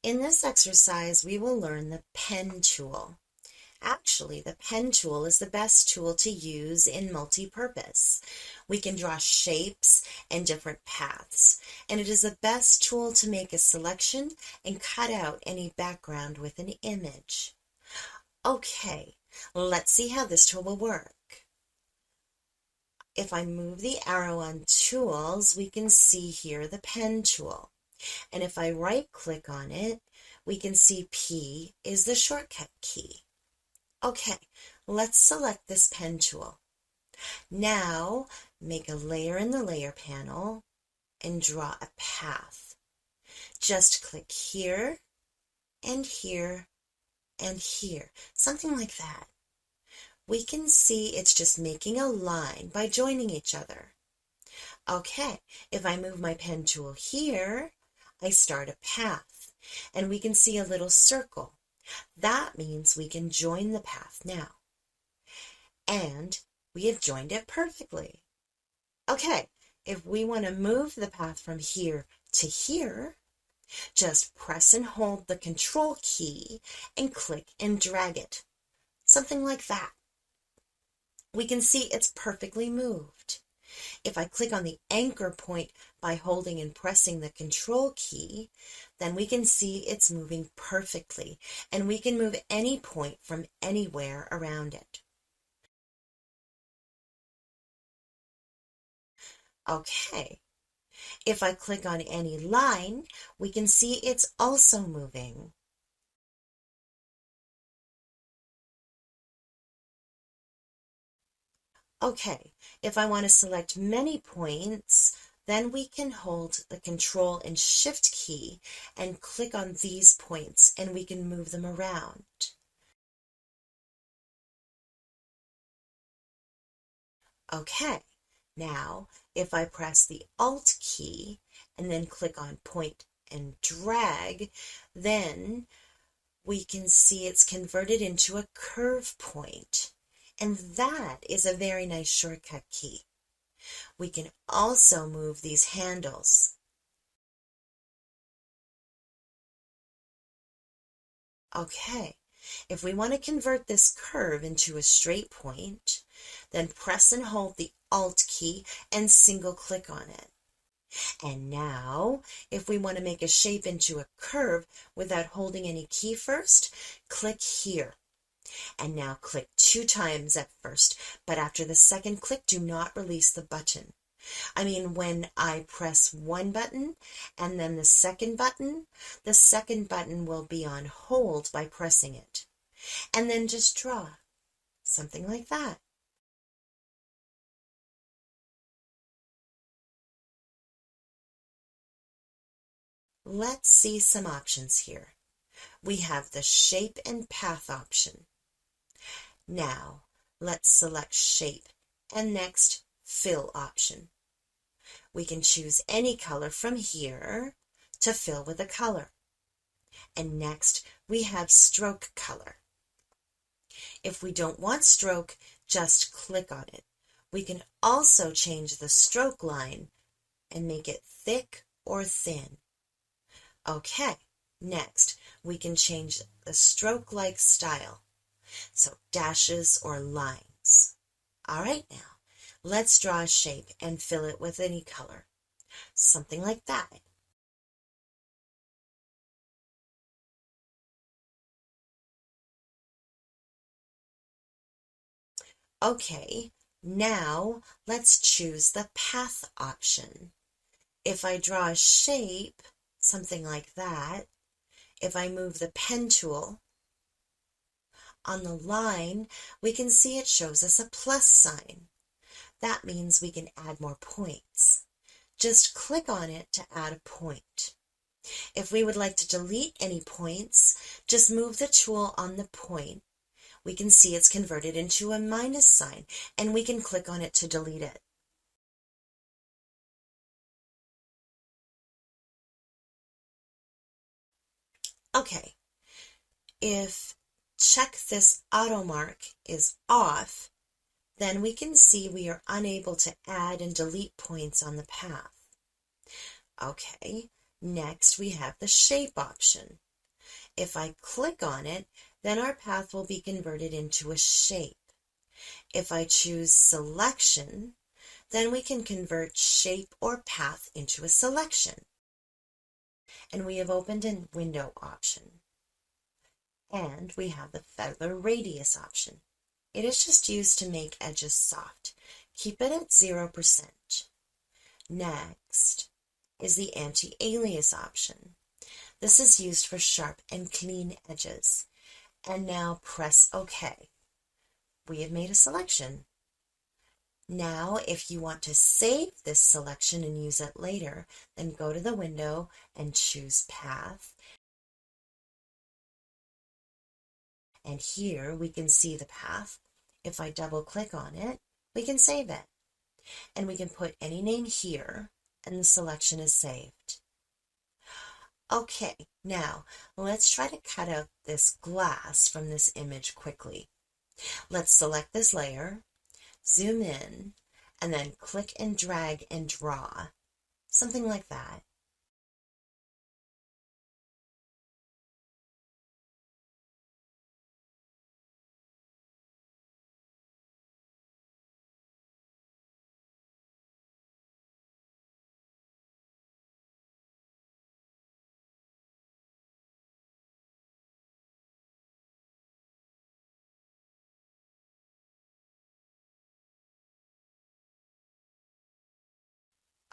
In this exercise, we will learn the pen tool. Actually, the pen tool is the best tool to use in multi-purpose. We can draw shapes and different paths, and it is the best tool to make a selection and cut out any background with an image. Okay, let's see how this tool will work. If I move the arrow on Tools, we can see here the pen tool. And if I right-click on it, we can see P is the shortcut key. Okay, let's select this pen tool. Now, make a layer in the layer panel and draw a path. Just click here and here and here, something like that. We can see it's just making a line by joining each other. Okay, if I move my pen tool here, I start a path, and we can see a little circle. That means we can join the path now. And we have joined it perfectly. Okay, if we want to move the path from here to here, just press and hold the Control key and click and drag it. Something like that. We can see it's perfectly moved. If I click on the anchor point by holding and pressing the Control key, then we can see it's moving perfectly, and we can move any point from anywhere around it. Okay, if I click on any line, we can see it's also moving. Okay, if I want to select many points, then we can hold the Control and Shift key and click on these points, and we can move them around. Okay, now if I press the Alt key and then click on Point and Drag, then we can see it's converted into a curve point. And that is a very nice shortcut key. We can also move these handles. Okay, if we want to convert this curve into a straight point, then press and hold the Alt key and single click on it. And now, if we want to make a shape into a curve without holding any key first, click here. And now click 2 times at first, but after the second click, do not release the button. I mean, when I press one button and then the second button will be on hold by pressing it. And then just draw, something like that. Let's see some options here. We have the Shape and Path option. Now, let's select Shape and next Fill option. We can choose any color from here to fill with a color. And next, we have Stroke color. If we don't want stroke, just click on it. We can also change the stroke line and make it thick or thin. Okay, next, we can change the stroke-like style. So dashes or lines. All right, now let's draw a shape and fill it with any color. Something like that. Okay, now let's choose the path option. If I draw a shape, something like that, if I move the pen tool, on the line, we can see it shows us a plus sign. That means we can add more points. Just click on it to add a point. If we would like to delete any points, just move the tool on the point. We can see it's converted into a minus sign, and we can click on it to delete it. Okay, if check this auto mark is off, then we can see we are unable to add and delete points on the path. Okay, next we have the shape option. If I click on it, then our path will be converted into a shape. If I choose selection, then we can convert shape or path into a selection. And we have opened a window option. And we have the feather radius option. It is just used to make edges soft. Keep it at 0%. Next is the anti-alias option. This is used for sharp and clean edges. And now press OK. We have made a selection. Now, if you want to save this selection and use it later, then go to the window and choose Path. And here we can see the path. If I double click on it, we can save it. And we can put any name here, and the selection is saved. Okay, now let's try to cut out this glass from this image quickly. Let's select this layer, zoom in, and then click and drag and draw. Something like that.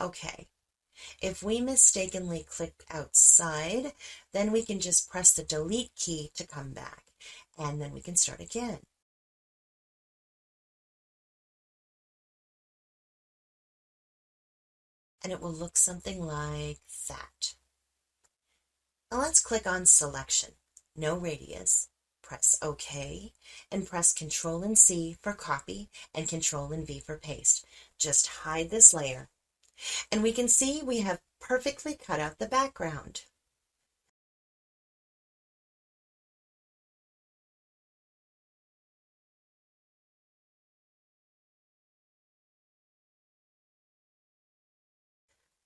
Okay, if we mistakenly click outside, then we can just press the delete key to come back, and then we can start again. And it will look something like that. Now let's click on Selection, no radius, press OK, and press Ctrl and C for copy and Ctrl and V for paste. Just hide this layer. And we can see we have perfectly cut out the background.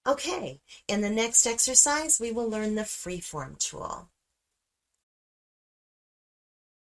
Okay, in the next exercise, we will learn the freeform tool.